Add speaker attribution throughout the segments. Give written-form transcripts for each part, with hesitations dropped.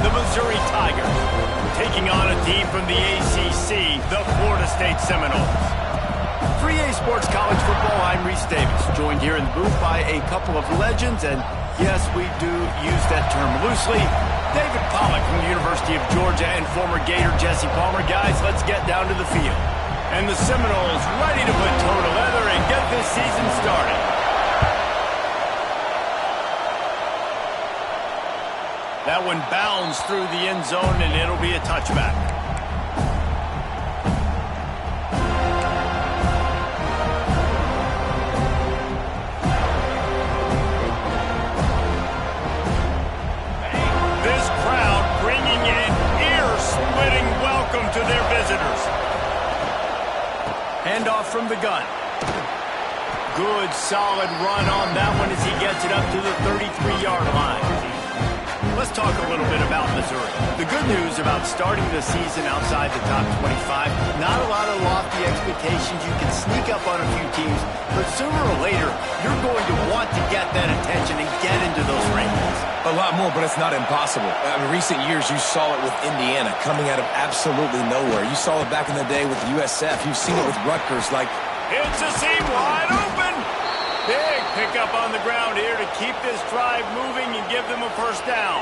Speaker 1: the Missouri Tigers, taking on a team from the ACC, the Florida State Seminoles. For EA Sports College Football, I'm Reese Davis, joined here in the booth by a couple of legends, and yes, we do use that term loosely. David Pollack from the University of Georgia and former Gator Jesse Palmer. Guys, let's get down to the field. And the Seminoles ready to put toe to leather and get this season started. That one bounds through the end zone, and it'll be a touchback. This crowd bringing an ear-splitting welcome to their visitors. Handoff from the gun. Good, solid run on that one as he gets it up to the 33-yard line. Let's talk a little bit about Missouri. The good news about starting the season outside the top 25, not a lot of lofty expectations. You can sneak up on a few teams, but sooner or later, you're going to want to get that attention and get into those rankings.
Speaker 2: A lot more, but it's not impossible. In recent years, you saw it with Indiana coming out of absolutely nowhere. You saw it back in the day with USF. You've seen it with Rutgers.
Speaker 1: It's a seam wide open. Big pickup on the ground here to keep this drive moving and give them a first down.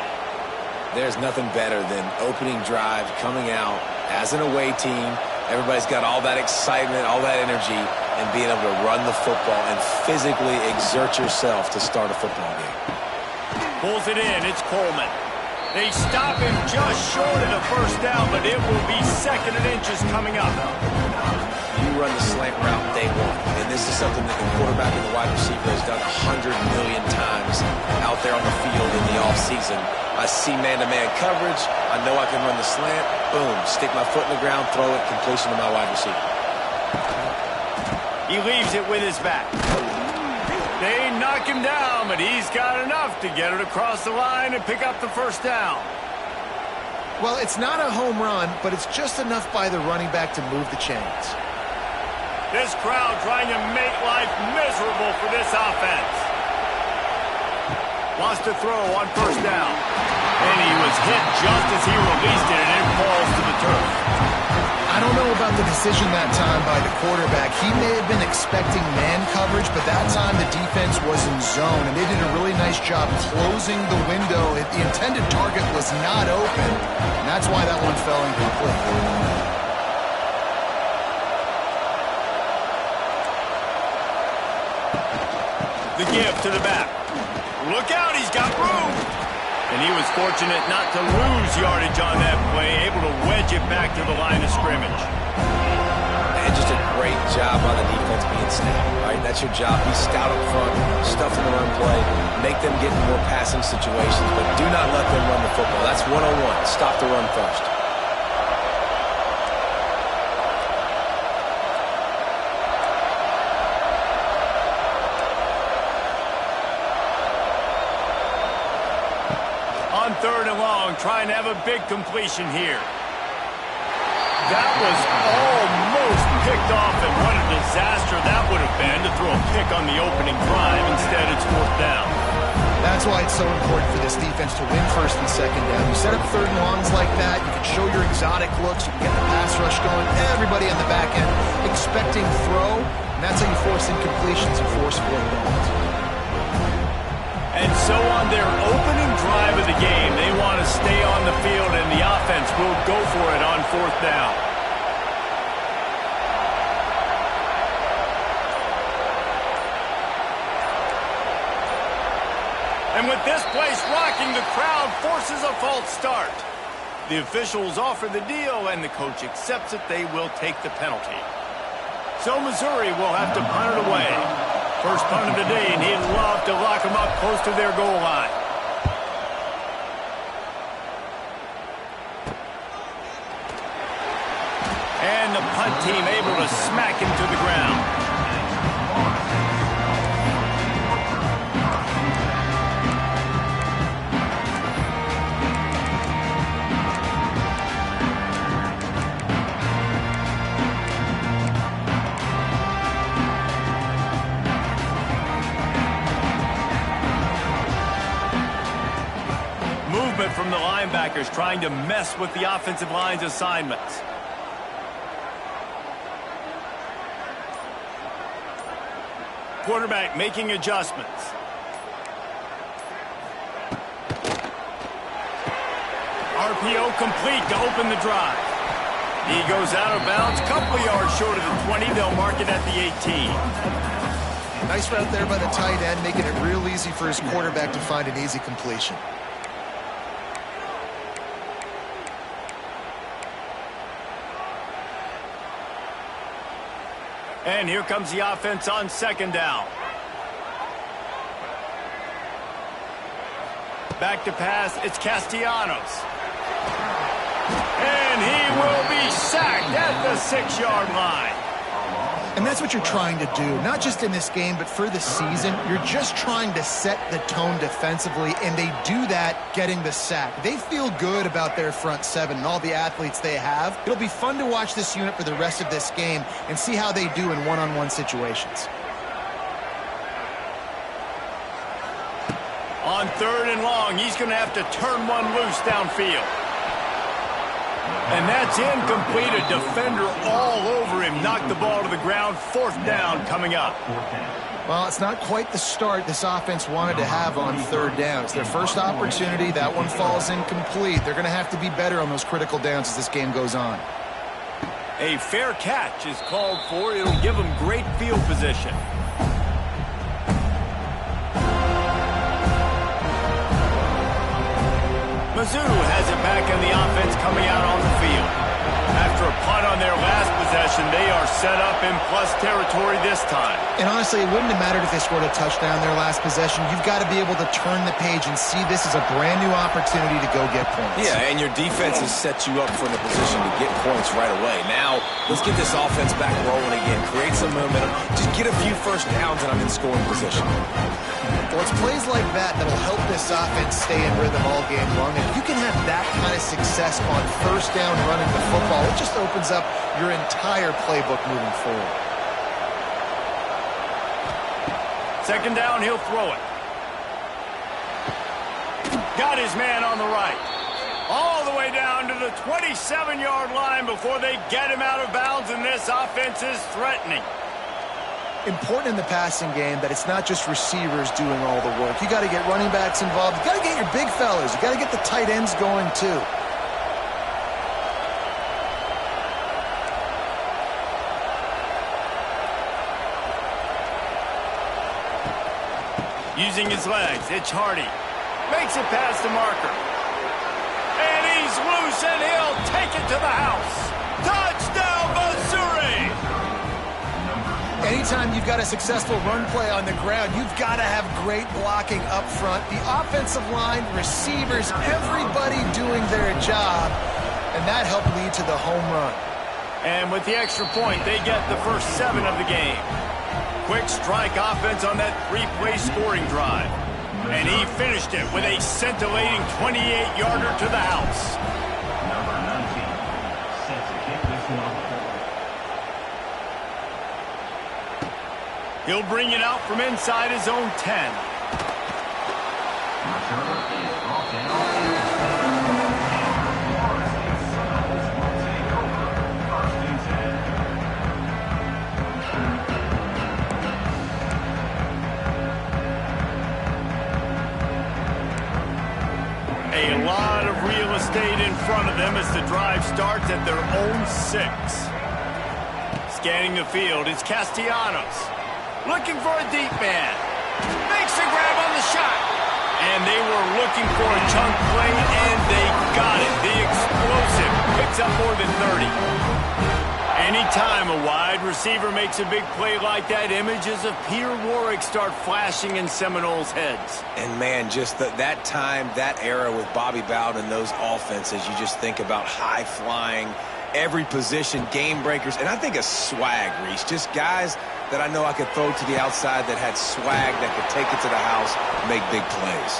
Speaker 2: There's nothing better than opening drive, coming out as an away team. Everybody's got all that excitement, all that energy, and being able to run the football and physically exert yourself to start a football game.
Speaker 1: Pulls it in. It's Coleman. They stop him just short of the first down, but it will be second and inches coming up.
Speaker 2: You run the slant route day one, and this is something that the quarterback and the wide receiver has done 100 million times out there on the field in the offseason. I see man-to-man coverage. I know I can run the slant. Boom, stick my foot in the ground, throw it, completion to my wide receiver.
Speaker 1: He leaves it with his back. They knock him down, but he's got enough to get it across the line and pick up the first down.
Speaker 3: Well, it's not a home run, but it's just enough by the running back to move the chains.
Speaker 1: This crowd trying to make life miserable for this offense. Wants to throw on first down. And he was hit just as he released it, and it falls to the turf.
Speaker 3: I don't know about the decision that time by the quarterback. He may have been expecting man coverage, but that time the defense was in zone, and they did a really nice job closing the window. The intended target was not open, and that's why that one fell incomplete.
Speaker 1: The give to the back. Look out, he's got room. And he was fortunate not to lose yardage on that play, able to wedge it back to the line of scrimmage.
Speaker 2: And just a great job on the defense being stout, right? That's your job. Be stout up front, stuff in the run play, make them get in more passing situations, but do not let them run the football. That's 101. Stop the run first.
Speaker 1: On third and long, trying to have a big completion here. That was almost picked off, and what a disaster that would have been to throw a pick on the opening drive. Instead, it's fourth down.
Speaker 3: That's why it's so important for this defense to win first and second down. You set up third and longs like that, you can show your exotic looks, you can get the pass rush going, everybody on the back end expecting throw, and that's how you force incompletions and force fourth downs.
Speaker 1: And so on their opening drive of the game, they want to stay on the field, and the offense will go for it on fourth down. And with this place rocking, the crowd forces a false start. The officials offer the deal, and the coach accepts it. They will take the penalty. So Missouri will have to punt it away. First punt of the day, and he'd love to lock them up close to their goal line. And the punt team able to smack him to the ground. movement from the linebackers trying to mess with the offensive line's assignments. Quarterback making adjustments. RPO complete to open the drive. He goes out of bounds, couple of yards short of the 20. They'll mark it at the 18.
Speaker 3: Nice route there by the tight end, making it real easy for his quarterback to find an easy completion.
Speaker 1: And here comes the offense on second down. Back to pass, it's Castellanos. And he will be sacked at the 6-yard line.
Speaker 3: And that's what you're trying to do, not just in this game, but for the season. You're just trying to set the tone defensively, and they do that getting the sack. They feel good about their front seven and all the athletes they have. It'll be fun to watch this unit for the rest of this game and see how they do in one-on-one situations.
Speaker 1: On 3rd and long, he's going to have to turn one loose downfield. And that's incomplete. A defender all over him. Knocked the ball to the ground. 4th down coming up.
Speaker 3: Well, it's not quite the start this offense wanted to have on 3rd down. It's their first opportunity. That one falls incomplete. They're going to have to be better on those critical downs as this game goes on.
Speaker 1: A fair catch is called for. It'll give them great field position. Mizzou has it back in the offense coming out on the field. After a punt on their last possession, they are set up in plus territory this time.
Speaker 3: And honestly, it wouldn't have mattered if they scored a touchdown their last possession. You've got to be able to turn the page and see this is a brand new opportunity to go get points.
Speaker 2: Yeah, and your defense has set you up for the position to get points right away. Now, let's get this offense back rolling again. Create some momentum. Just get a few first downs and I'm in scoring position.
Speaker 3: Well, it's plays like that that'll help this offense stay in rhythm all game long. If you can have that kind of success on first down running the football, it just opens up your entire playbook moving forward.
Speaker 1: 2nd down, he'll throw it. Got his man on the right. All the way down to the 27-yard line before they get him out of bounds, and this offense is threatening.
Speaker 3: Important in the passing game that it's not just receivers doing all the work. You got to get running backs involved. You got to get your big fellas. You got to get the tight ends going too.
Speaker 1: Using his legs, it's Hardy. Makes it past the marker. And he's loose, and he'll take it to the house. Touchdown, Missouri!
Speaker 3: Anytime you've got a successful run play on the ground, you've got to have great blocking up front. The offensive line, receivers, everybody doing their job, and that helped lead to the home run.
Speaker 1: And with the extra point, they get the first 7 of the game. Quick strike offense on that 3-play scoring drive. And he finished it with a scintillating 28-yarder to the house.
Speaker 4: Number 19 sets a kick this one on the board.
Speaker 1: He'll bring it out from inside his own 10.
Speaker 4: Returner is brought down.
Speaker 1: A lot of real estate in front of them as the drive starts at their own 6. Scanning the field, it's Castellanos. Looking for a deep man. Makes a grab on the shot. And they were looking for a chunk play, and they got it. The explosive picks up more than 30. Anytime a wide receiver makes a big play like that, images of Peter Warwick start flashing in Seminoles' heads.
Speaker 2: And, man, just that time, that era with Bobby Bowden and those offenses, you just think about high-flying, every position, game breakers, and I think a swag, Reese. Just guys that I know I could throw to the outside that had swag, that could take it to the house, make big plays.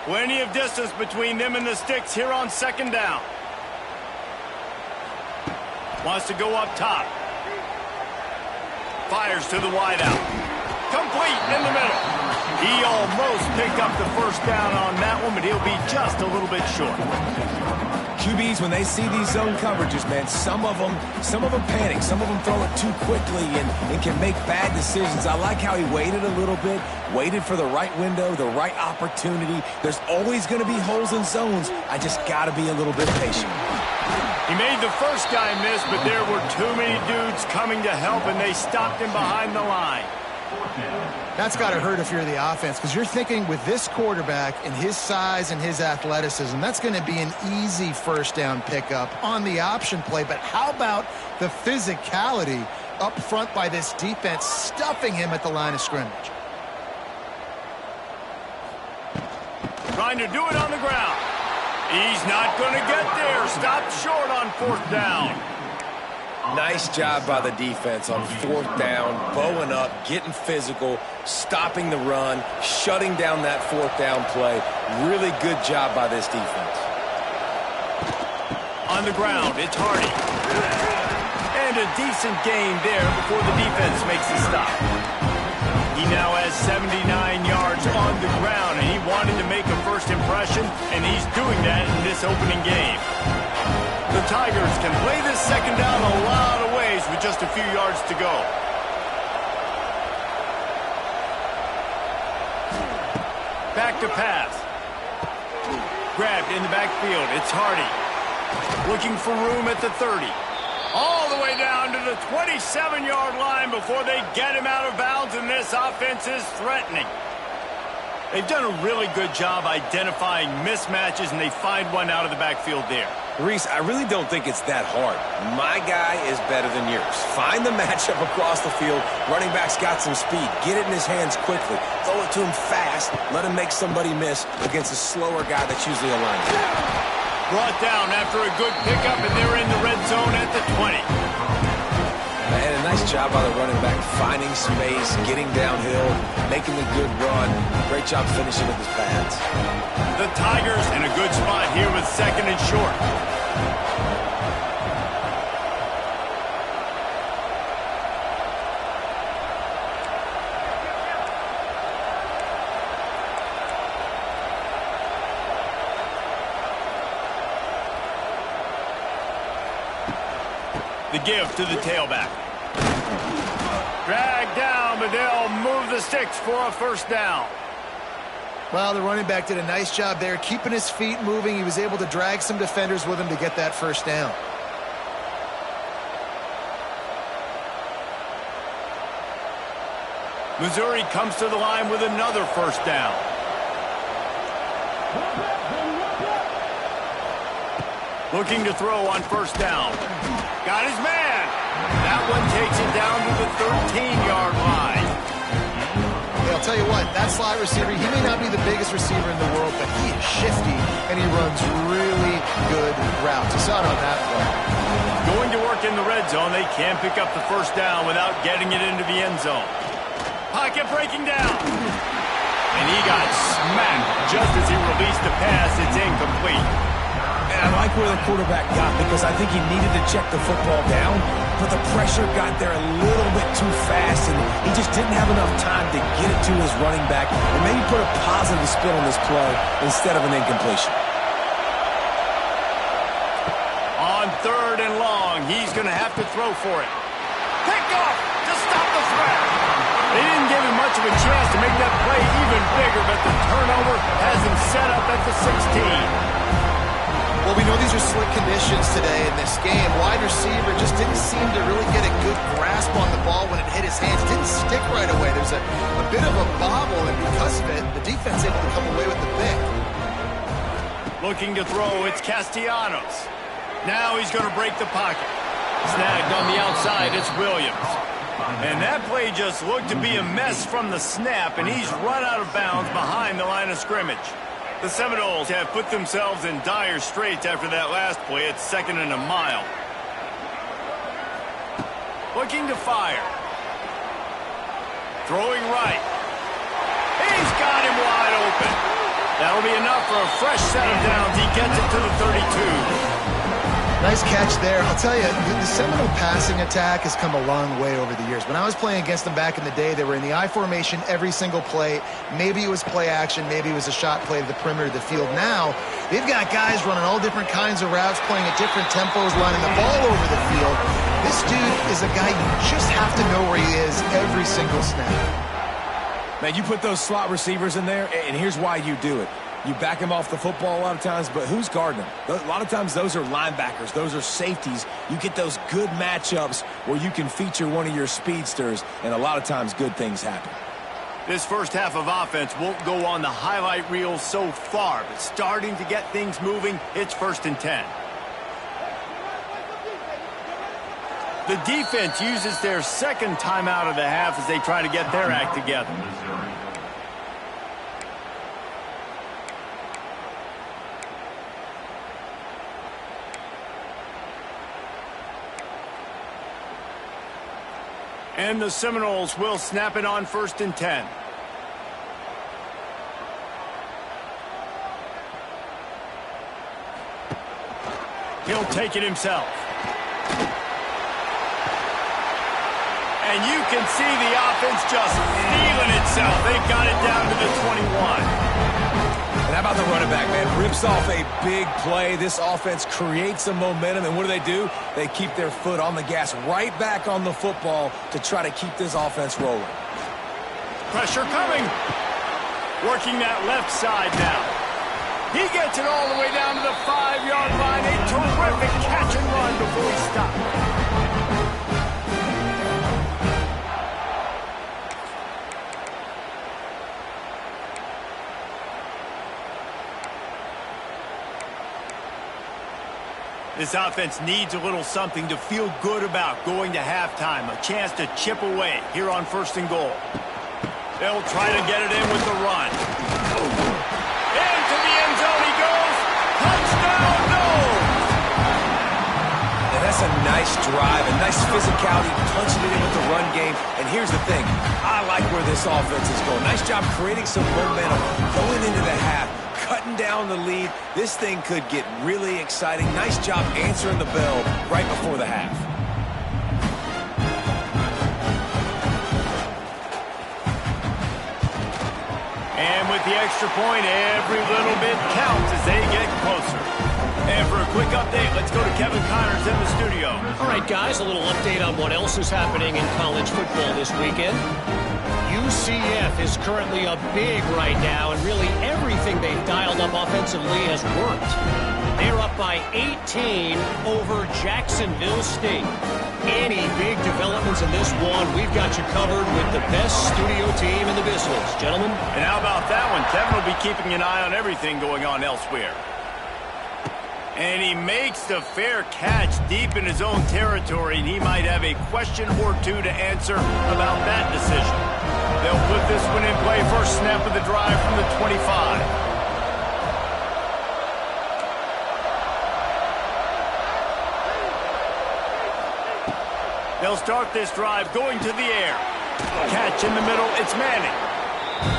Speaker 1: Plenty of distance between them and the sticks here on second down. Wants to go up top. Fires to the wideout. Complete in the middle. He almost picked up the first down on that one, but he'll be just a little bit short.
Speaker 2: QBs, when they see these zone coverages, man, some of them panic. Some of them throw it too quickly and can make bad decisions. I like how he waited a little bit, waited for the right window, the right opportunity. There's always going to be holes in zones. I just got to be a little bit patient.
Speaker 1: He made the first guy miss, but there were too many dudes coming to help, and they stopped him behind the line.
Speaker 3: That's got to hurt if you're the offense, because you're thinking with this quarterback and his size and his athleticism, that's going to be an easy first down pickup on the option play. But how about the physicality up front by this defense, stuffing him at the line of scrimmage?
Speaker 1: Trying to do it on the ground. He's not going to get there. Stopped short on fourth down.
Speaker 2: Nice job by the defense on fourth down, bowing up, getting physical, stopping the run, shutting down that fourth down play. Really good job by this defense.
Speaker 1: On the ground, it's Hardy. And a decent gain there before the defense makes the stop. He now has 79 yards on the ground, and he wanted to make a first impression, and he's doing that in this opening game. The Tigers can play this second down a lot of ways with just a few yards to go. Back to pass. Grabbed in the backfield. It's Hardy. Looking for room at the 30. All the way down to the 27-yard line before they get him out of bounds, and this offense is threatening. They've done a really good job identifying mismatches, and they find one out of the backfield there.
Speaker 2: Reese, I really don't think it's that hard. My guy is better than yours. Find the matchup across the field. Running back's got some speed. Get it in his hands quickly. Throw it to him fast. Let him make somebody miss against a slower guy that's usually a linebacker.
Speaker 1: Brought down after a good pickup, and they're in the red zone at the 20.
Speaker 2: And a nice job by the running back, finding space, getting downhill, making a good run. Great job finishing with his pads.
Speaker 1: The Tigers in a good spot here with second and short. The give to the tailback. Dragged down, but they'll move the sticks for a first down.
Speaker 3: Well, the running back did a nice job there, keeping his feet moving. He was able to drag some defenders with him to get that first down.
Speaker 1: Missouri comes to the line with another first down. Looking to throw on first down. Got his man. That one takes it down to the 13-yard line.
Speaker 3: Hey, I'll tell you what, that slot receiver, he may not be the biggest receiver in the world, but he is shifty, and he runs really good routes. You saw it on that play.
Speaker 1: Going to work in the red zone. They can't pick up the first down without getting it into the end zone. Pocket breaking down. And he got smacked just as he released the pass. It's incomplete.
Speaker 2: And I like where the quarterback got, because I think he needed to check the football down, but the pressure got there a little bit too fast, and he just didn't have enough time to get it to his running back and maybe put a positive spin on this play instead of an incompletion.
Speaker 1: On third and long, he's going to have to throw for it. Picked off to stop the threat. They didn't give him much of a chance to make that play even bigger, but the turnover has him set up at the 16.
Speaker 3: Well, we know these are slick conditions today in this game. Wide receiver just didn't seem to really get a good grasp on the ball when it hit his hands. Didn't stick right away. There's a bit of a bobble, and because of it, the defense able to come away with the pick.
Speaker 1: Looking to throw, it's Castellanos. Now he's going to break the pocket. Snagged on the outside, it's Williams. And that play just looked to be a mess from the snap, and he's run out of bounds behind the line of scrimmage. The Seminoles have put themselves in dire straits after that last play. It's second and a mile. Looking to fire. Throwing right. He's got him wide open. That'll be enough for a fresh set of downs. He gets it to the 32.
Speaker 3: Nice catch there. I'll tell you, the Seminole passing attack has come a long way over the years. When I was playing against them back in the day, they were in the I formation every single play. Maybe it was play action. Maybe it was a shot play to the perimeter of the field. Now, they've got guys running all different kinds of routes, playing at different tempos, lining the ball over the field. This dude is a guy you just have to know where he is every single snap.
Speaker 2: Man, you put those slot receivers in there, and here's why you do it. You back him off the football a lot of times, but who's guarding him? A lot of times those are linebackers. Those are safeties. You get those good matchups where you can feature one of your speedsters, and a lot of times good things happen.
Speaker 1: This first half of offense won't go on the highlight reel so far, but starting to get things moving, it's 1st and 10. The defense uses their second timeout of the half as they try to get their act together. And the Seminoles will snap it on 1st and 10. He'll take it himself. And you can see the offense just feeling itself. They got it down to the 21.
Speaker 2: And how about the running back, man? Rips off a big play. This offense creates some momentum, and what do? They keep their foot on the gas, right back on the football to try to keep this offense rolling.
Speaker 1: Pressure coming. Working that left side now. He gets it all the way down to the 5-yard line. A terrific catch and run before he stopped. This offense needs a little something to feel good about going to halftime. A chance to chip away here on 1st and goal. They'll try to get it in with the run. Into the end zone he goes. Touchdown, no!
Speaker 2: And that's a nice drive, a nice physicality, punching it in with the run game. And here's the thing. I like where this offense is going. Nice job creating some momentum going into the half. Cutting down the lead. This thing could get really exciting. Nice job answering the bell right before the half.
Speaker 1: And with the extra point, every little bit counts as they get closer. And for a quick update, let's go to Kevin Connors in the studio.
Speaker 5: All right, guys, a little update on what else is happening in college football this weekend. UCF is currently up big right now, and really everything they've dialed up offensively has worked. They're up by 18 over Jacksonville State. Any big developments in this one, we've got you covered with the best studio team in the business. Gentlemen?
Speaker 1: And how about that one? Kevin will be keeping an eye on everything going on elsewhere. And he makes the fair catch deep in his own territory, and he might have a question or two to answer about that decision. They'll put this one in play. First snap of the drive from the 25. They'll start this drive going to the air. Catch in the middle. It's Manning.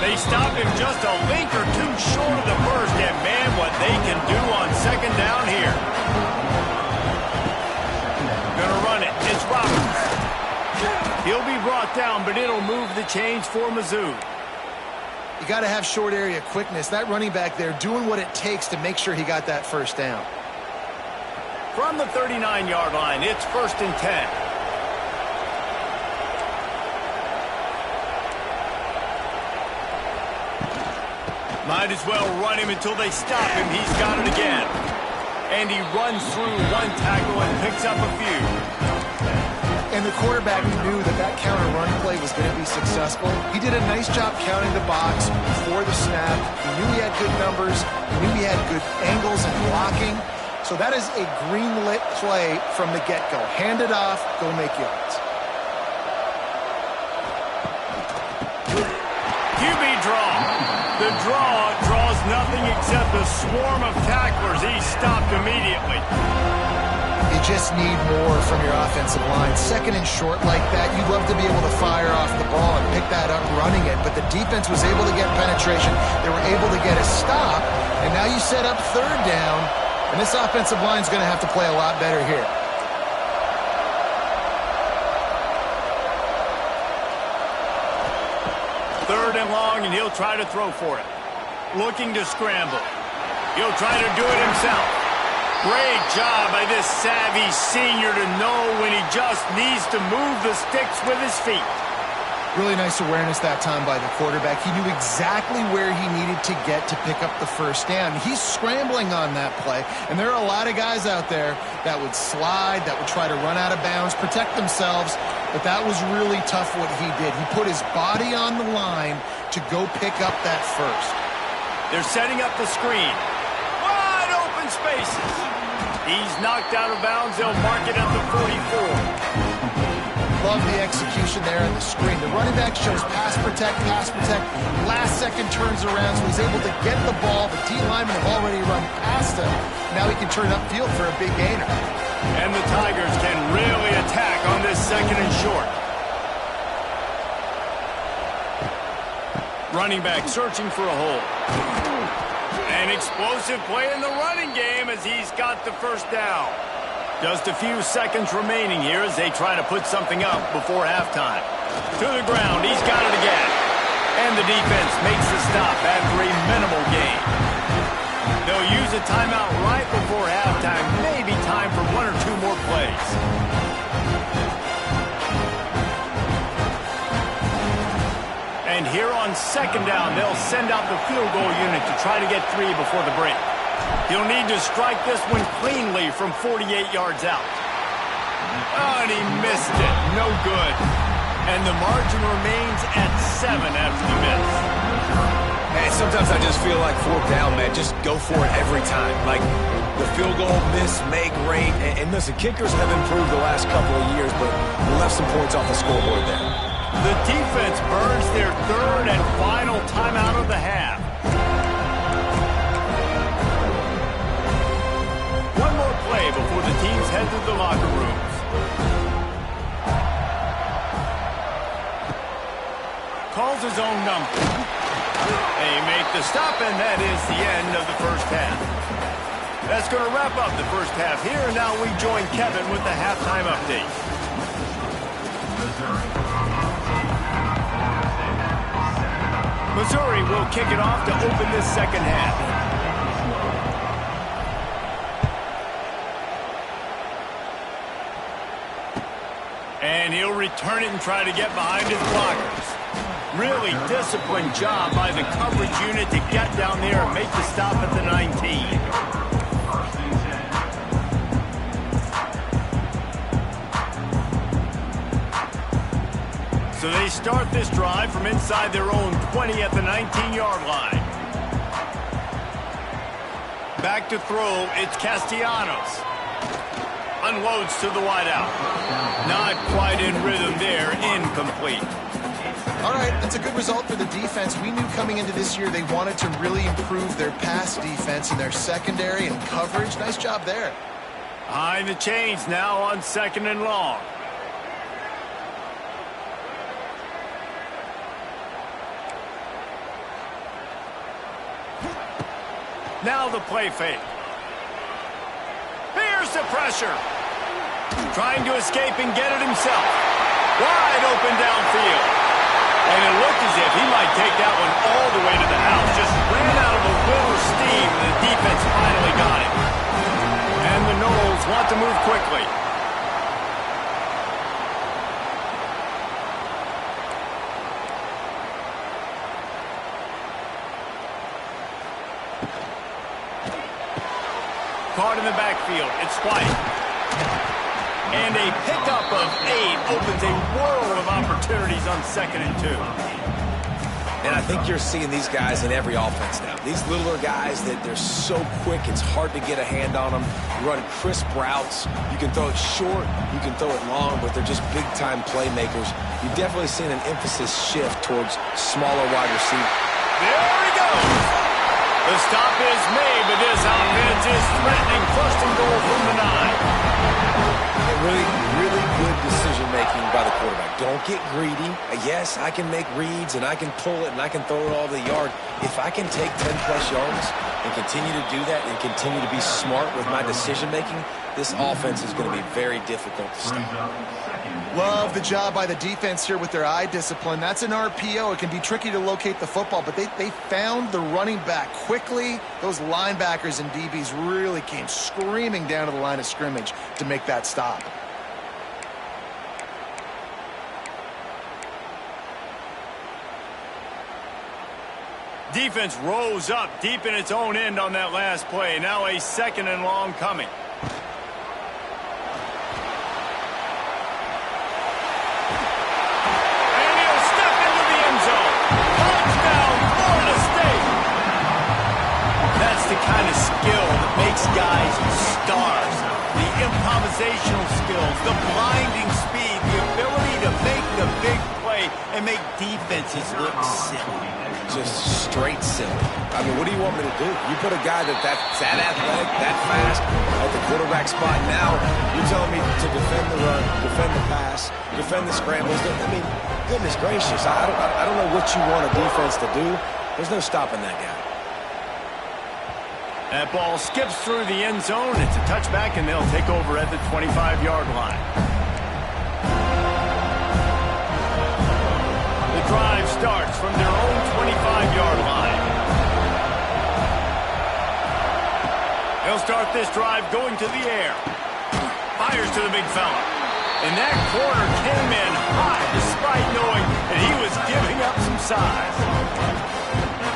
Speaker 1: They stop him just a link or two short of the first, and man, what they can do on 2nd down here. Gonna run it. It's Roberts. He'll be brought down, but it'll move the chains for Mizzou.
Speaker 3: You got to have short area quickness. That running back there doing what it takes to make sure he got that 1st down.
Speaker 1: From the 39-yard line, it's 1st and 10. Might as well run him until they stop him. He's got it again. And he runs through one tackle and picks up a few.
Speaker 3: And the quarterback knew that that counter run play was going to be successful. He did a nice job counting the box before the snap. He knew he had good numbers. He knew he had good angles and blocking. So that is a green-lit play from the get-go. Hand it off, go make yards.
Speaker 1: QB draw. The draw draws nothing except a swarm of tacklers. He's stopped immediately.
Speaker 3: He just need more from your offensive line. Second and short like that, you'd love to be able to fire off the ball and pick that up running it, but the defense was able to get penetration. They were able to get a stop, and now you set up third down, and this offensive line is going to have to play a lot better here.
Speaker 1: Third and long, and he'll try to throw for it. Looking to scramble. He'll try to do it himself. Great job by this savvy senior to know when he just needs to move the sticks with his feet.
Speaker 3: Really nice awareness that time by the quarterback. He knew exactly where he needed to get to pick up the first down. He's scrambling on that play, and there are a lot of guys out there that would slide, that would try to run out of bounds, protect themselves, but that was really tough what he did. He put his body on the line to go pick up that first.
Speaker 1: They're setting up the screen. Wide open spaces. He's knocked out of bounds. They'll mark it at the 44.
Speaker 3: Love the execution there on the screen. The running back shows pass protect, last second turns around, so he's able to get the ball. The D linemen have already run past him. Now he can turn upfield for a big gainer.
Speaker 1: And the Tigers can really attack on this second and short. Running back searching for a hole. An explosive play in the running game as he's got the first down. Just a few seconds remaining here as they try to put something up before halftime. To the ground, he's got it again. And the defense makes the stop after a minimal gain. They'll use a timeout right before halftime. Maybe time for one or two more plays. And here on second down, they'll send out the field goal unit to try to get 3 before the break. He'll need to strike this one cleanly from 48 yards out. Oh, and he missed it. No good. And the margin remains at 7 after the miss.
Speaker 2: Hey, sometimes I just feel like fourth down, man. Just go for it every time. Like the field goal, miss, make, rate. And listen, kickers have improved the last couple of years, but we left some points off the scoreboard there.
Speaker 1: The defense burns their third and final timeout of the half. One more play before the teams head to the locker rooms. Calls his own number. They make the stop, and that is the end of the first half. That's going to wrap up the first half here, and now we join Kevin with the halftime update. Missouri will kick it off to open this second half. And he'll return it and try to get behind his blockers. Really disciplined job by the coverage unit to get down there and make the stop at the 19. So they start this drive from inside their own 20 at the 19-yard line. Back to throw, it's Castellanos. Unloads to the wideout. Not quite in rhythm there, incomplete.
Speaker 3: All right, that's a good result for the defense. We knew coming into this year they wanted to really improve their pass defense and their secondary and coverage. Nice job there.
Speaker 1: Behind the chains now on second and long. Now the play fake. Here's the pressure. Trying to escape and get it himself. Wide open downfield. And it looked as if he might take that one all the way to the house. Just ran out of a will of steam. The defense finally got it. And the Noles want to move quickly. Caught in the backfield. It's White. And a pickup of 8 opens a world of opportunities on second and 2.
Speaker 2: And I think you're seeing these guys in every offense now. These littler guys, that they're so quick, it's hard to get a hand on them. You run crisp routes. You can throw it short, you can throw it long, but they're just big-time playmakers. You've definitely seen an emphasis shift towards smaller wide receivers.
Speaker 1: There he goes. The stop is made, but this offense is threatening. First and goal from the 9.
Speaker 2: Really, really good decision-making by the quarterback. Don't get greedy. Yes, I can make reads, and I can pull it, and I can throw it all over the yard. If I can take 10-plus yards and continue to do that and continue to be smart with my decision-making, this offense is going to be very difficult to stop.
Speaker 3: Love the job by the defense here with their eye discipline. That's an RPO. It can be tricky to locate the football, but they found the running back quickly. Those linebackers and DBs really came screaming down to the line of scrimmage to make that stop.
Speaker 1: Defense rose up deep in its own end on that last play. Now a 2nd and long coming. And he'll step into the end zone. Touchdown, Florida State. That's the kind of skill that makes guys stars. The improvisational skills, the blinding speed, the ability to make the big play and make defenses look silly.
Speaker 2: Just straight silly. I mean, what do you want me to do? You put a guy that's that athletic, that fast, at the quarterback spot. Now you're telling me to defend the run, defend the pass, defend the scrambles. I mean, goodness gracious. I don't know what you want a defense to do. There's no stopping that guy.
Speaker 1: That ball skips through the end zone. It's a touchback, and they'll take over at the 25-yard line. The drive starts from their own 25-yard line. They'll start this drive going to the air. Fires to the big fella. And that corner came in high despite knowing that he was giving up some size.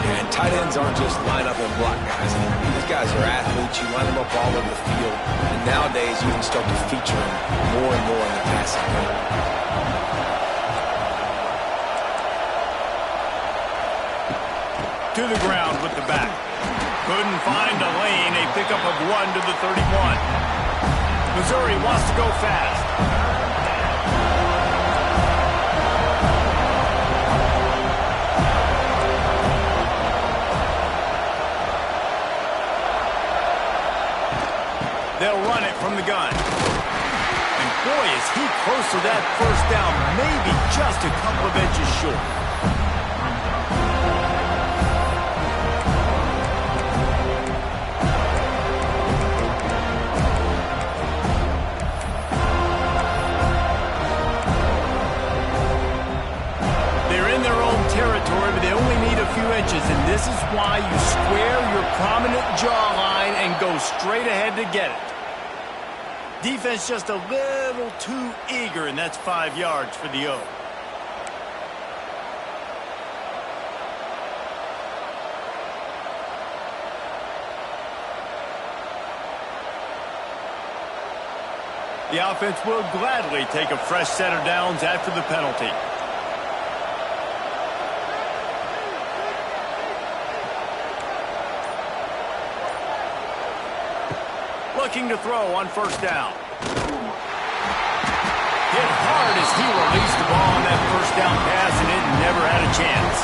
Speaker 2: Yeah, and tight ends aren't just line up and block guys. These guys are athletes. You line them up all over the field. And nowadays, you can start to feature them more and more in the passing game.
Speaker 1: To the ground with the back. Couldn't find a lane. A pickup of 1 to the 31. Missouri wants to go fast. They'll run it from the gun. And boy, is he close to that first down. Maybe just a couple of inches short. Territory, but they only need a few inches, and this is why you square your prominent jawline and go straight ahead to get it. Defense just a little too eager, and that's 5 yards for the O. The offense will gladly take a fresh set of downs after the penalty. Looking to throw on first down. Hit hard as he released the ball on that first down pass, and it never had a chance.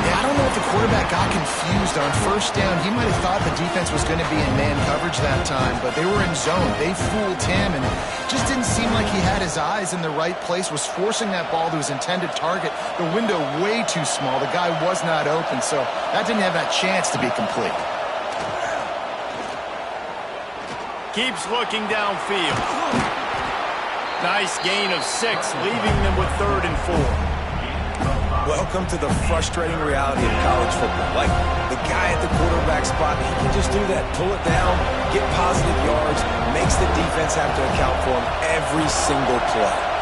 Speaker 3: Yeah, I don't know if the quarterback got confused on first down. He might have thought the defense was going to be in man coverage that time, but they were in zone. They fooled him, and just didn't seem like he had his eyes in the right place, was forcing that ball to his intended target. The window way too small. The guy was not open, so that didn't have that chance to be complete.
Speaker 1: Keeps looking downfield. Nice gain of 6, leaving them with 3rd and 4.
Speaker 2: Welcome to the frustrating reality of college football. Like, the guy at the quarterback spot, he can just do that. Pull it down, get positive yards, makes the defense have to account for him every single play.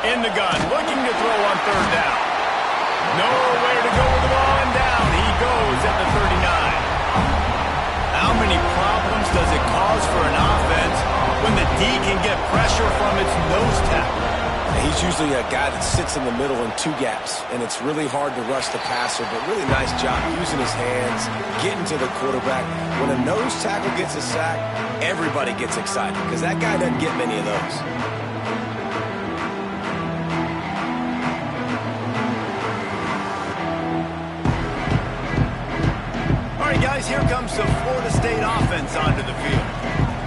Speaker 1: In the gun, looking to throw on 3rd down. Nowhere to go with the ball, and down he goes at the 39. How many problems does it cause for an offense when the D can get pressure from its nose tackle?
Speaker 2: He's usually a guy that sits in the middle in 2 gaps, and it's really hard to rush the passer, but really nice job using his hands, getting to the quarterback. When a nose tackle gets a sack, everybody gets excited because that guy doesn't get many of those.
Speaker 1: offense onto the field.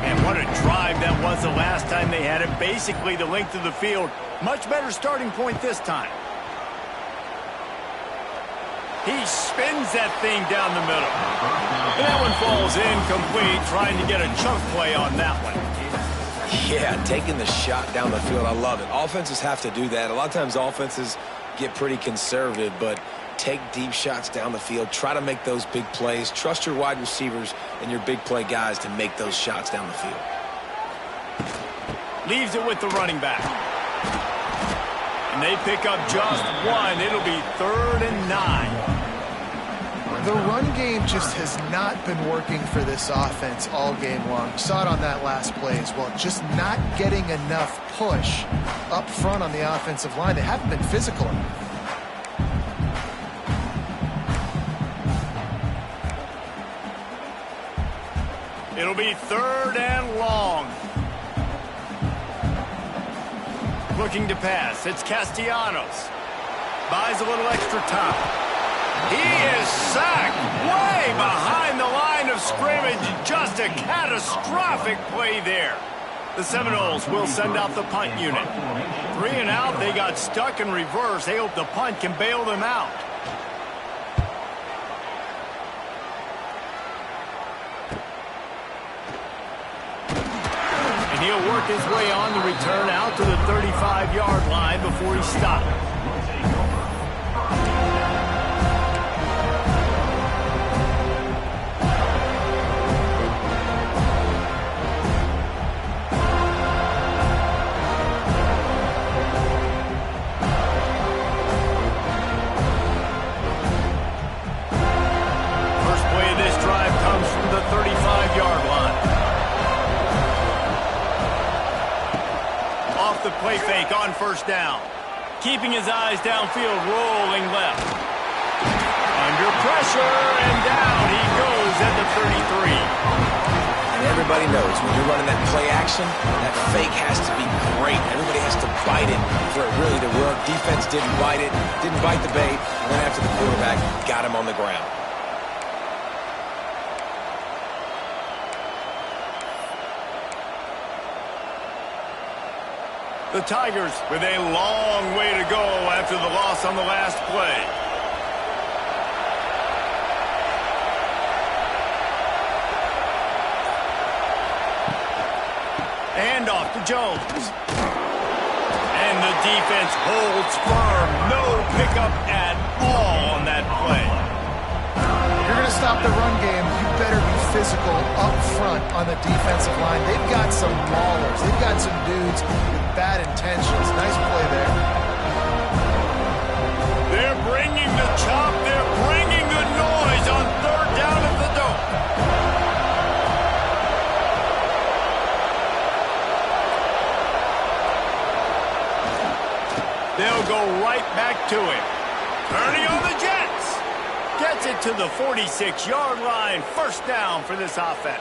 Speaker 1: And what a drive that was the last time they had it. Basically the length of the field. Much better starting point this time. He spins that thing down the middle. And that one falls incomplete, trying to get a chunk play on that one.
Speaker 2: Yeah, taking the shot down the field, I love it. Offenses have to do that. A lot of times offenses get pretty conservative, but take deep shots down the field. Try to make those big plays. Trust your wide receivers and your big play guys to make those shots down the field.
Speaker 1: Leaves it with the running back. And they pick up just one. It'll be 3rd and 9.
Speaker 3: The run game just has not been working for this offense all game long. You saw it on that last play as well. Just not getting enough push up front on the offensive line. They haven't been physical enough.
Speaker 1: It'll be 3rd and long. Looking to pass. It's Castellanos. Buys a little extra time. He is sacked way behind the line of scrimmage. Just a catastrophic play there. The Seminoles will send out the punt unit. 3 and out. They got stuck in reverse. They hope the punt can bail them out. And he'll work his way on the return out to the 35-yard line before he stopped. First play of this drive comes from the 35-yard line. Off the play fake on 1st down. Keeping his eyes downfield, rolling left. Under pressure, and down he goes at the 33.
Speaker 2: And everybody knows when you're running that play action, that fake has to be great. Everybody has to bite it for it really to work. Defense didn't bite it, didn't bite the bait, went after the quarterback, got him on the ground.
Speaker 1: The Tigers with a long way to go after the loss on the last play. And off to Jones. And the defense holds firm. No pickup at all on that play.
Speaker 3: If you're going to stop the run game, you better be physical up front on the defensive line. They've got some maulers. They've got some dudes with bad intentions. Nice play there.
Speaker 1: They're bringing the chop. They're bringing the noise on 3rd down at the Dome. They'll go right back to him. Turning on the Jets. Gets it to the 46-yard line. 1st down for this offense.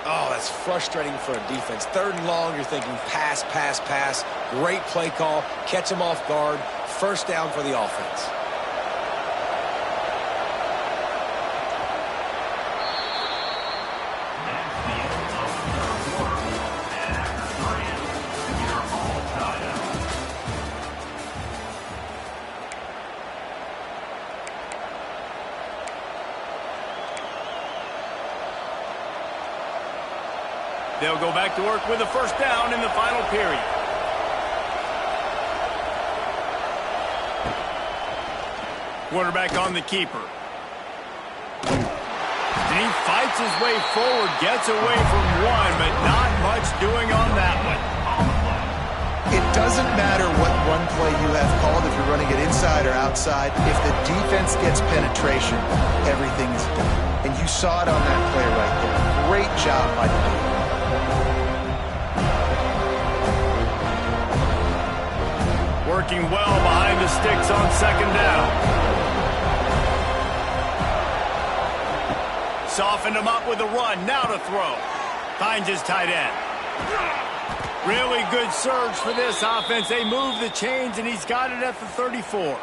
Speaker 2: Oh, that's frustrating for a defense. 3rd and long, you're thinking pass, pass, pass. Great play call. Catch them off guard. 1st down for the offense.
Speaker 4: That's the end of the 3rd quarter. And after 3, you're all tied up.
Speaker 1: They'll go back to work with a 1st down in the final period. Quarterback on the keeper. And he fights his way forward, gets away from one, but not much doing on that one.
Speaker 3: It doesn't matter what run play you have called, if you're running it inside or outside. If the defense gets penetration, everything is done. And you saw it on that play right there. Great job by the defense.
Speaker 1: Working well behind the sticks on 2nd down. Softened him up with a run. Now to throw. Finds his tight end. Really good surge for this offense. They move the chains, and he's got it at the 34.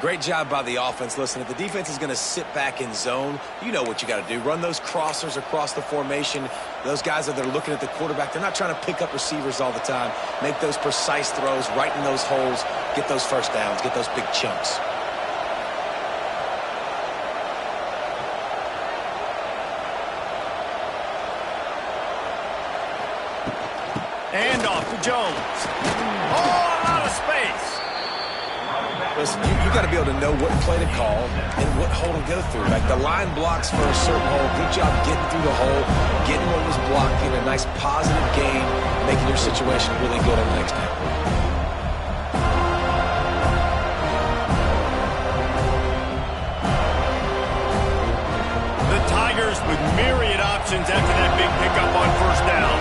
Speaker 2: Great job by the offense. Listen, if the defense is going to sit back in zone, you know what you got to do. Run those crossers across the formation. Those guys that are looking at the quarterback, they're not trying to pick up receivers all the time. Make those precise throws right in those holes. Get those first downs. Get those big chunks.
Speaker 1: And off to Jones. Oh, a lot of space.
Speaker 2: Listen, you got to be able to know what play to call and what hole to go through. Like the line blocks for a certain hole. Good job getting through the hole, getting what was blocked, getting a nice positive gain, making your situation really good on the next down.
Speaker 1: The Tigers with myriad options after that big pickup on first down.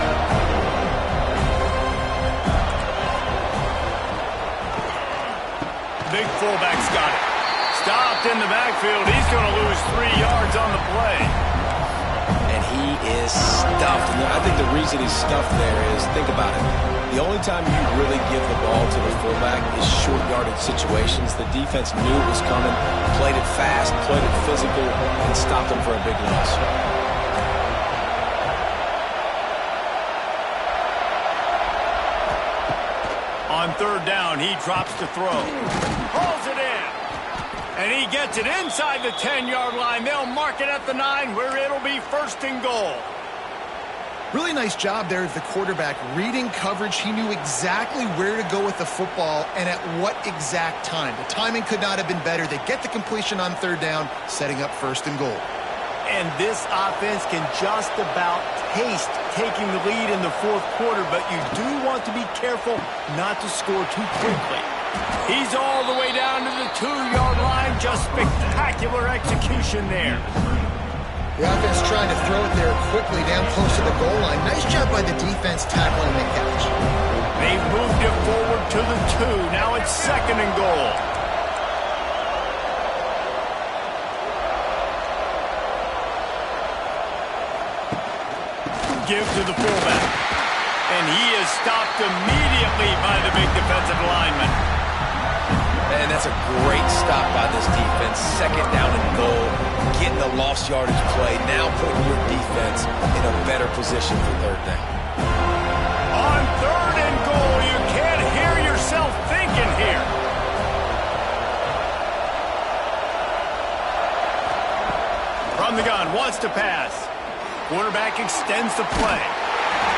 Speaker 1: Big fullback's got it. Stopped in the backfield. He's going to lose 3 yards on the play.
Speaker 2: And he is stuffed. And I think the reason he's stuffed there is, think about it. The only time you really give the ball to the fullback is short yardage situations. The defense knew it was coming, played it fast, played it physical, and stopped him for a big loss.
Speaker 1: On third down, he drops to throw. Pulls it in. And he gets it inside the 10-yard line. They'll mark it at the 9 where it'll be first and goal.
Speaker 3: Really nice job there of the quarterback. Reading coverage, he knew exactly where to go with the football and at what exact time. The timing could not have been better. They get the completion on third down, setting up first and goal.
Speaker 1: And this offense can just about taste taking the lead in the fourth quarter, but you do want to be careful not to score too quickly. He's all the way down to the 2-yard line. Just spectacular execution there.
Speaker 3: The offense trying to throw it there quickly down close to the goal line. Nice job by the defense tackling the catch.
Speaker 1: They've moved it forward to the 2. Now it's second and goal. Give to the fullback. And he is stopped immediately by the big defensive lineman.
Speaker 2: And that's a great stop by this defense. Second down and goal. Getting a lost yardage play. Now putting your defense in a better position for third down.
Speaker 1: On third and goal, you can't hear yourself thinking here. From the gun, wants to pass. Quarterback extends the play.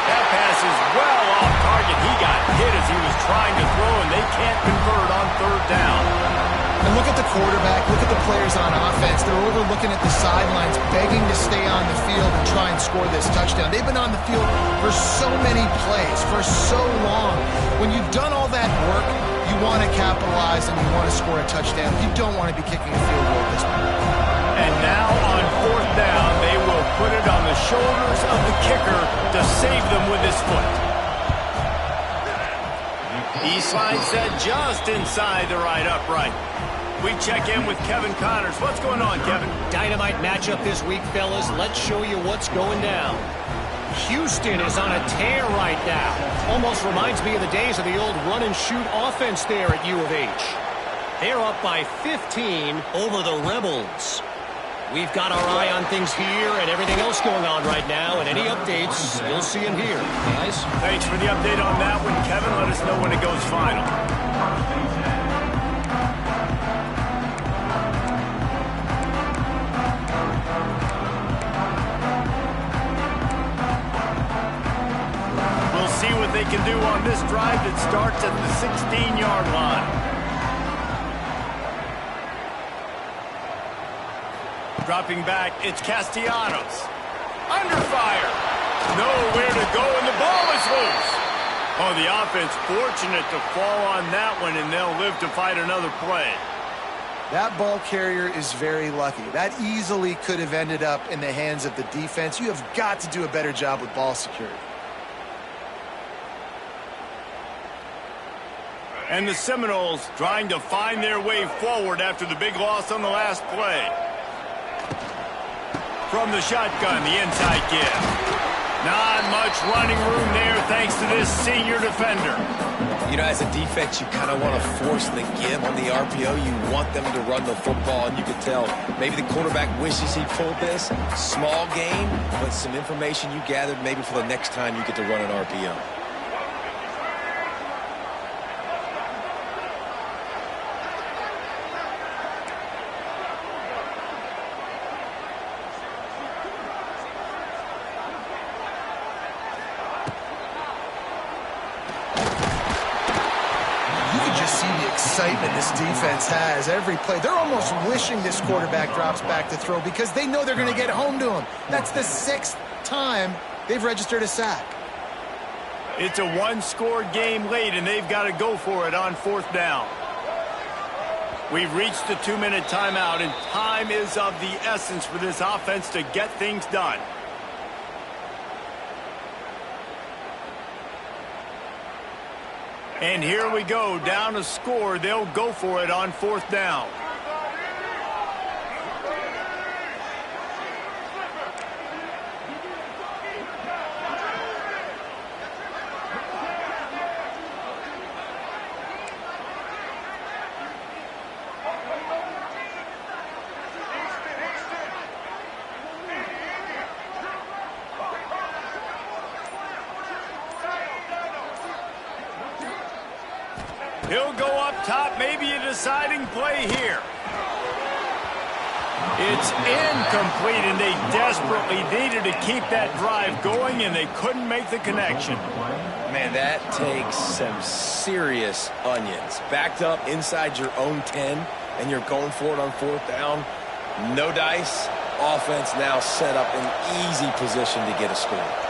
Speaker 1: That pass is well off target. He got hit as he was trying to throw, and they can't convert on third down.
Speaker 3: And look at the quarterback. Look at the players on offense. They're overlooking at the sidelines, begging to stay on the field and try and score this touchdown. They've been on the field for so many plays, for so long. When you've done all that work, you want to capitalize and you want to score a touchdown. You don't want to be kicking a field goal at this point.
Speaker 1: And now on fourth down, they will put it on the shoulders of the kicker to save them with his foot. He slides that just inside the right upright. We check in with Kevin Connors. What's going on, Kevin?
Speaker 5: Dynamite matchup this week, fellas. Let's show you what's going down. Houston is on a tear right now. Almost reminds me of the days of the old run-and-shoot offense there at U of H. They're up by 15 over the Rebels. We've got our eye on things here and everything else going on right now, and any updates, you'll see them here. Guys?
Speaker 1: Thanks for the update on that one, Kevin. Let us know when it goes final. We'll see what they can do on this drive that starts at the 16-yard line. Dropping back, it's Castellanos. Under fire. Nowhere to go, and the ball is loose. Oh, the offense fortunate to fall on that one, and they'll live to fight another play.
Speaker 3: That ball carrier is very lucky. That easily could have ended up in the hands of the defense. You have got to do a better job with ball security.
Speaker 1: And the Seminoles trying to find their way forward after the big loss on the last play. From the shotgun, the inside give. Not much running room there thanks to this senior defender.
Speaker 2: You know, as a defense, you kind of want to force the give on the RPO. You want them to run the football, and you can tell maybe the quarterback wishes he pulled this. Small gain, but some information you gathered maybe for the next time you get to run an RPO.
Speaker 3: Excitement this defense has every play. They're almost wishing this quarterback drops back to throw because they know they're going to get home to him. That's the 6th time they've registered a sack.
Speaker 1: It's a one-score game late, and they've got to go for it on 4th down. We've reached the 2-minute timeout, and time is of the essence for this offense to get things done. And here we go, down a score. They'll go for it on 4th down. He'll go up top, maybe a deciding play here. It's incomplete, and they desperately needed to keep that drive going, and they couldn't make the connection.
Speaker 2: Man, that takes some serious onions. Backed up inside your own 10, and you're going for it on 4th down. No dice. Offense now set up in easy position to get a score.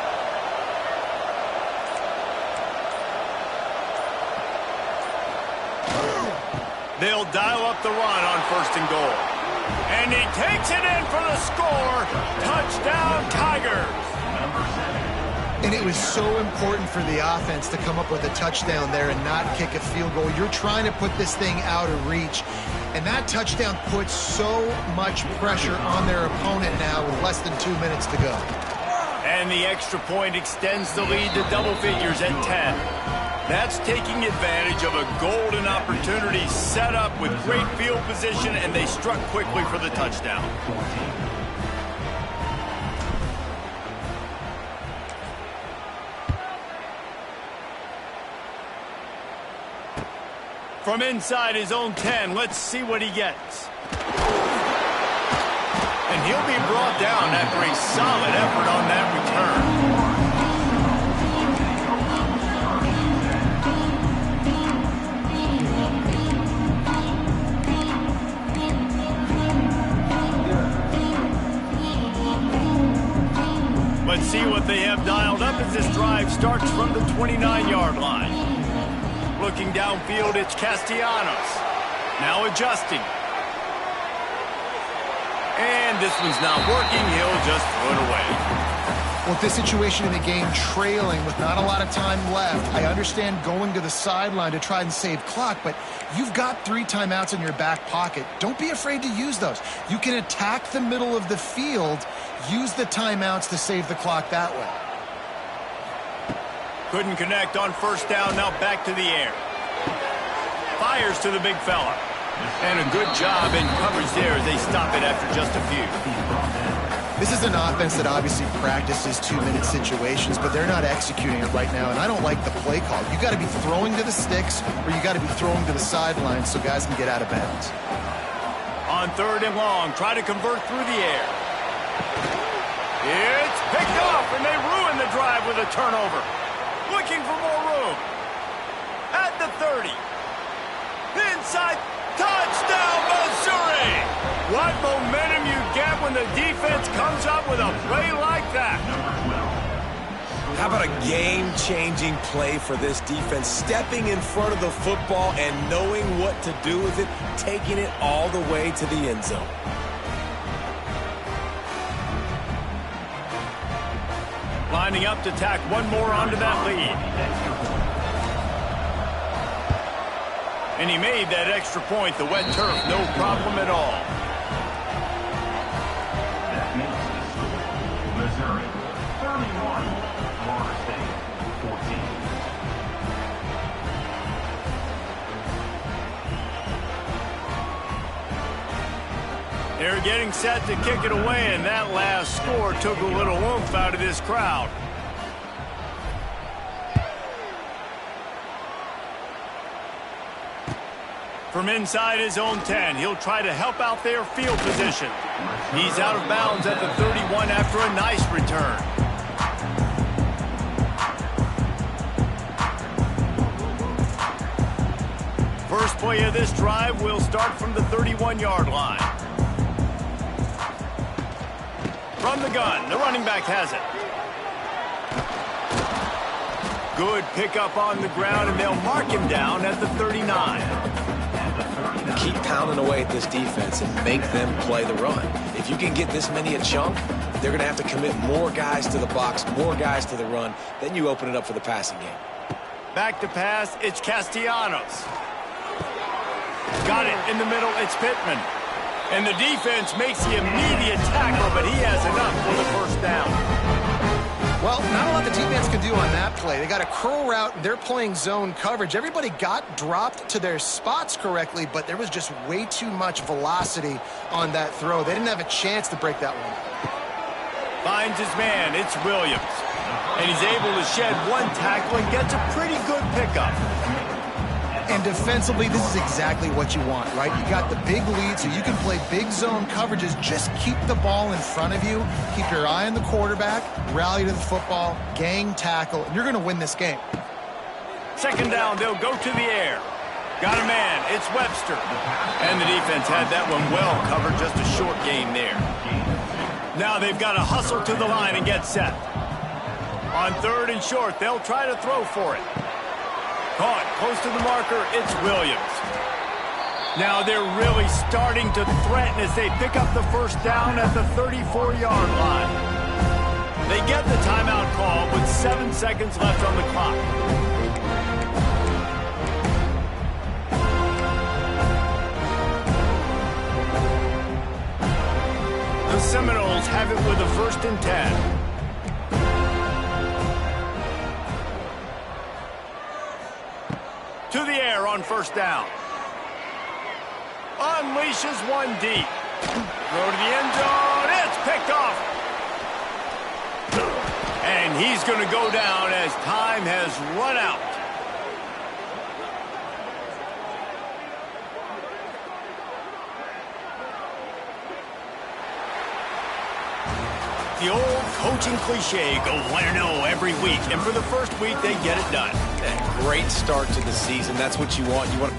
Speaker 1: They'll dial up the run on 1st and goal. And he takes it in for the score. Touchdown, Tigers.
Speaker 3: And it was so important for the offense to come up with a touchdown there and not kick a field goal. You're trying to put this thing out of reach. And that touchdown puts so much pressure on their opponent now with less than 2 minutes to go.
Speaker 1: And the extra point extends the lead to double figures at 10. That's taking advantage of a golden opportunity set up with great field position, and they struck quickly for the touchdown. From inside his own 10, let's see what he gets. And he'll be brought down after a solid effort on that return. Let's see what they have dialed up as this drive starts from the 29-yard line. Looking downfield, it's Castellanos. Now adjusting. And this one's not working. He'll just throw it away.
Speaker 3: Well, this situation in the game, trailing with not a lot of time left, I understand going to the sideline to try and save clock, but you've got 3 timeouts in your back pocket. Don't be afraid to use those. You can attack the middle of the field, use the timeouts to save the clock that way.
Speaker 1: Couldn't connect on 1st down, now back to the air. Fires to the big fella. And a good job in coverage there as they stop it after just a few.
Speaker 3: This is an offense that obviously practices 2-minute situations, but they're not executing it right now, and I don't like the play call. You got to be throwing to the sticks, or you got to be throwing to the sidelines so guys can get out of bounds.
Speaker 1: On 3rd and long, try to convert through the air. It's picked off, and they ruin the drive with a turnover. Looking for more room. At the 30. Inside. Touchdown, Missouri! What momentum you get when the defense comes up with a play like that.
Speaker 2: How about a game-changing play for this defense? Stepping in front of the football and knowing what to do with it, taking it all the way to the end zone.
Speaker 1: Lining up to tack one more onto that lead. And he made that extra point, the wet turf, no problem at all.
Speaker 4: That makes the score, Missouri 31,
Speaker 1: They're getting set to kick it away, and that last score took a little oomph out of this crowd. From inside his own 10, he'll try to help out their field position. He's out of bounds at the 31 after a nice return. First play of this drive will start from the 31-yard line. From the gun, the running back has it. Good pickup on the ground, and they'll mark him down at the 39.
Speaker 2: Keep pounding away at this defense and make them play the run. If you can get this many a chunk, they're going to have to commit more guys to the box, more guys to the run. Then you open it up for the passing game.
Speaker 1: Back to pass, it's Castellanos. Got it in the middle, it's Pittman. And the defense makes the immediate tackle, but he has enough for the first down.
Speaker 3: Well, not a lot the defense can do on that play. They got a curl route, and they're playing zone coverage. Everybody got dropped to their spots correctly, but there was just way too much velocity on that throw. They didn't have a chance to break that one.
Speaker 1: Finds his man, it's Williams. And he's able to shed one tackle and gets a pretty good pickup.
Speaker 3: And defensively, this is exactly what you want, right? You got the big lead, so you can play big zone coverages. Just keep the ball in front of you. Keep your eye on the quarterback, rally to the football, gang tackle, and you're going to win this game.
Speaker 1: Second down, they'll go to the air. Got a man, it's Webster. And the defense had that one well covered, just a short gain there. Now they've got to hustle to the line and get set. On third and short, they'll try to throw for it. Caught close to the marker, it's Williams. Now they're really starting to threaten as they pick up the first down at the 34-yard line. They get the timeout call with 7 seconds left on the clock. The Seminoles have it with a 1st and 10. To the air on first down. Unleashes one deep. Throw to the end zone. It's picked off. And he's going to go down as time has run out. The old coaching cliche, go 1-0 every week. And for the first week, they get it done.
Speaker 2: Great start to the season. That's what you want. You want